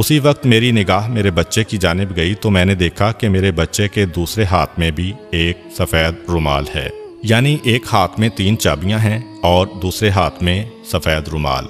اسی وقت میری نگاہ میرے بچے کی جانب گئی تو میں نے دیکھا کہ میرے بچے کے دوسرے ہاتھ میں بھی ایک سفید رومال ہے، یعنی ایک ہاتھ میں 3 چابیاں ہیں اور دوسرے ہاتھ میں سفید رومال،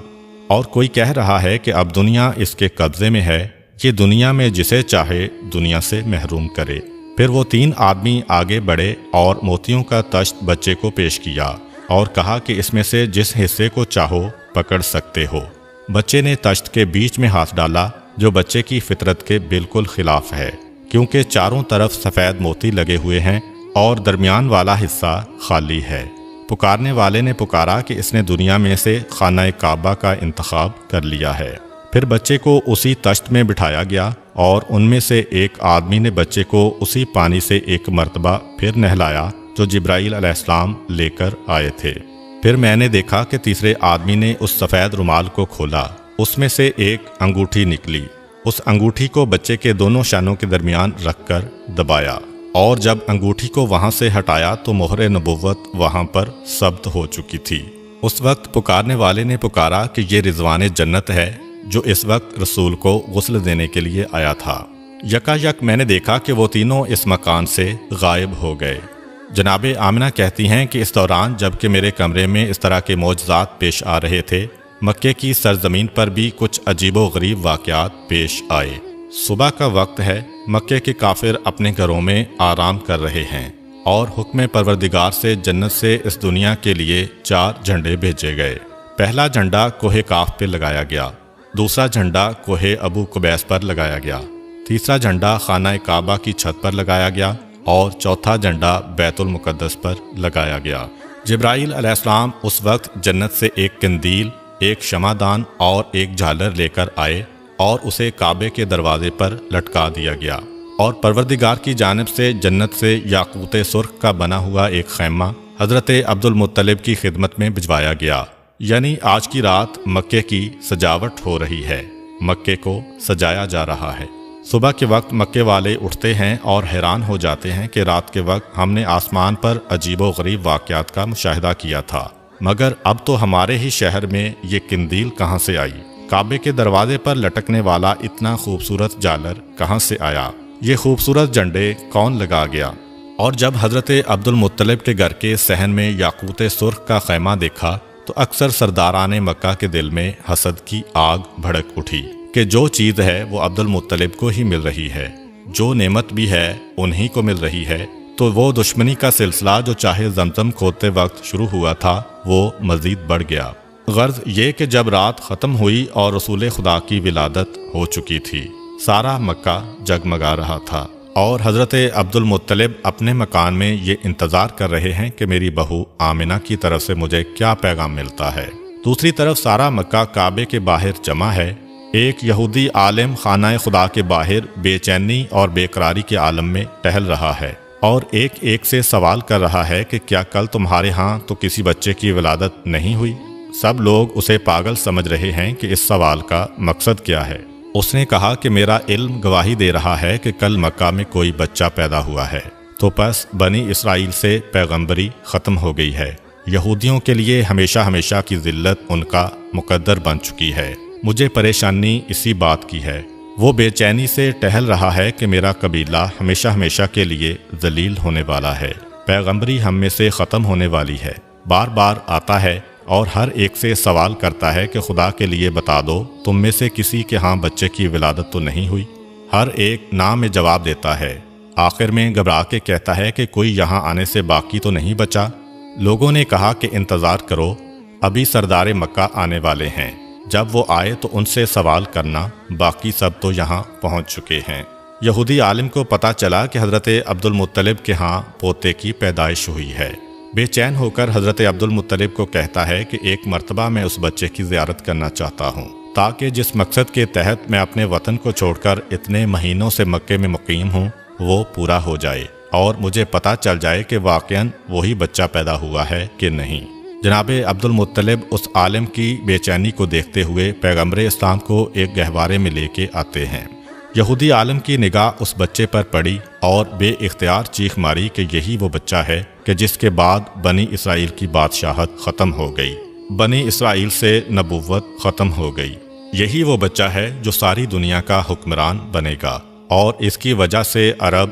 اور کوئی کہہ رہا ہے کہ اب دنیا اس کے قبضے میں ہے، یہ دنیا میں جسے چاہے دنیا سے محروم کرے۔ پھر وہ 3 آدمی آگے بڑھے اور موتیوں کا تشت بچے کو پیش کیا اور کہا کہ اس میں سے جس حصے کو چاہو پکڑ سکتے ہو۔ بچے نے تشت کے بیچ میں ہاتھ ڈالا، جو بچے کی فطرت کے بالکل خلاف ہے، کیونکہ چاروں طرف سفید موتی لگے ہوئے ہیں اور درمیان والا حصہ خالی ہے۔ پکارنے والے نے پکارا کہ اس نے دنیا میں سے خانہ کعبہ کا انتخاب کر لیا ہے۔ پھر بچے کو اسی تشت میں بٹھایا گیا اور ان میں سے ایک آدمی نے بچے کو اسی پانی سے ایک مرتبہ پھر نہلایا جو جبرائیل علیہ السلام لے کر آئے تھے۔ پھر میں نے دیکھا کہ تیسرے آدمی نے اس سفید رومال کو کھولا، اس میں سے ایک انگوٹھی نکلی، اس انگوٹھی کو بچے کے دونوں شانوں کے درمیان رکھ کر دبایا، اور جب انگوٹھی کو وہاں سے ہٹایا تو مہر نبوت وہاں پر ثبت ہو چکی تھی۔ اس وقت پکارنے والے نے پکارا کہ یہ رضوان جنت ہے جو اس وقت رسول کو غسل دینے کے لیے آیا تھا۔ یکا یک میں نے دیکھا کہ وہ تینوں اس مکان سے غائب ہو گئے۔ جناب آمنہ کہتی ہیں کہ اس دوران جب کہ میرے کمرے میں اس طرح کے معجزات پیش آ رہے تھے، مکے کی سرزمین پر بھی کچھ عجیب و غریب واقعات پیش آئے۔ صبح کا وقت ہے، مکے کے کافر اپنے گھروں میں آرام کر رہے ہیں، اور حکم پروردگار سے جنت سے اس دنیا کے لیے 4 جھنڈے بھیجے گئے۔ پہلا جھنڈا کوہ کاف پہ لگایا گیا، دوسرا جھنڈا کوہ ابو قبیس پر لگایا گیا، تیسرا جھنڈا خانہ کعبہ کی چھت پر لگایا گیا، اور چوتھا جھنڈا بیت المقدس پر لگایا گیا۔ جبرائیل علیہ السلام اس وقت جنت سے ایک قندیل، ایک شمعدان اور ایک جھالر لے کر آئے اور اسے کعبے کے دروازے پر لٹکا دیا گیا، اور پروردگار کی جانب سے جنت سے یاقوت سرخ کا بنا ہوا ایک خیمہ حضرت عبد المطلب کی خدمت میں بھجوایا گیا۔ یعنی آج کی رات مکے کی سجاوٹ ہو رہی ہے، مکے کو سجایا جا رہا ہے۔ صبح کے وقت مکے والے اٹھتے ہیں اور حیران ہو جاتے ہیں کہ رات کے وقت ہم نے آسمان پر عجیب و غریب واقعات کا مشاہدہ کیا تھا، مگر اب تو ہمارے ہی شہر میں یہ قندیل کہاں سے آئی؟ کعبے کے دروازے پر لٹکنے والا اتنا خوبصورت جالر کہاں سے آیا؟ یہ خوبصورت جھنڈے کون لگا گیا؟ اور جب حضرت عبد المطلب کے گھر کے صحن میں یاقوت سرخ کا خیمہ دیکھا تو اکثر سرداران مکہ کے دل میں حسد کی آگ بھڑک اٹھی کہ جو چیز ہے وہ عبد المطلب کو ہی مل رہی ہے، جو نعمت بھی ہے انہی کو مل رہی ہے، تو وہ دشمنی کا سلسلہ جو چاہے زمزم کھودتے وقت شروع ہوا تھا وہ مزید بڑھ گیا۔ غرض یہ کہ جب رات ختم ہوئی اور رسول خدا کی ولادت ہو چکی تھی، سارا مکہ جگمگا رہا تھا، اور حضرت عبد المطلب اپنے مکان میں یہ انتظار کر رہے ہیں کہ میری بہو آمنہ کی طرف سے مجھے کیا پیغام ملتا ہے۔ دوسری طرف سارا مکہ کعبے کے باہر جمع ہے۔ ایک یہودی عالم خانہ خدا کے باہر بے چینی اور بے قراری کے عالم میں ٹہل رہا ہے، اور ایک ایک سے سوال کر رہا ہے کہ کیا کل تمہارے ہاں تو کسی بچے کی ولادت نہیں ہوئی؟ سب لوگ اسے پاگل سمجھ رہے ہیں کہ اس سوال کا مقصد کیا ہے۔ اس نے کہا کہ میرا علم گواہی دے رہا ہے کہ کل مکہ میں کوئی بچہ پیدا ہوا ہے، تو پس بنی اسرائیل سے پیغمبری ختم ہو گئی ہے۔ یہودیوں کے لیے ہمیشہ ہمیشہ کی ذلت ان کا مقدر بن چکی ہے۔ مجھے پریشانی اسی بات کی ہے۔ وہ بے چینی سے ٹہل رہا ہے کہ میرا قبیلہ ہمیشہ ہمیشہ کے لیے ذلیل ہونے والا ہے، پیغمبری ہم میں سے ختم ہونے والی ہے۔ بار بار آتا ہے اور ہر ایک سے سوال کرتا ہے کہ خدا کے لیے بتا دو، تم میں سے کسی کے ہاں بچے کی ولادت تو نہیں ہوئی؟ ہر ایک نام میں جواب دیتا ہے۔ آخر میں گھبرا کے کہتا ہے کہ کوئی یہاں آنے سے باقی تو نہیں بچا؟ لوگوں نے کہا کہ انتظار کرو، ابھی سردار مکہ آنے والے ہیں، جب وہ آئے تو ان سے سوال کرنا، باقی سب تو یہاں پہنچ چکے ہیں۔ یہودی عالم کو پتہ چلا کہ حضرت عبد المطلب کے ہاں پوتے کی پیدائش ہوئی ہے۔ بے چین ہو کر حضرت عبد المطلب کو کہتا ہے کہ ایک مرتبہ میں اس بچے کی زیارت کرنا چاہتا ہوں، تاکہ جس مقصد کے تحت میں اپنے وطن کو چھوڑ کر اتنے مہینوں سے مکے میں مقیم ہوں وہ پورا ہو جائے، اور مجھے پتہ چل جائے کہ واقعاً وہی بچہ پیدا ہوا ہے کہ نہیں۔ جناب عبد المطلب اس عالم کی بے چینی کو دیکھتے ہوئے پیغمبر اسلام کو ایک گہوارے میں لے کے آتے ہیں۔ یہودی عالم کی نگاہ اس بچے پر پڑی اور بے اختیار چیخ ماری کہ یہی وہ بچہ ہے کہ جس کے بعد بنی اسرائیل کی بادشاہت ختم ہو گئی، بنی اسرائیل سے نبوت ختم ہو گئی۔ یہی وہ بچہ ہے جو ساری دنیا کا حکمران بنے گا، اور اس کی وجہ سے عرب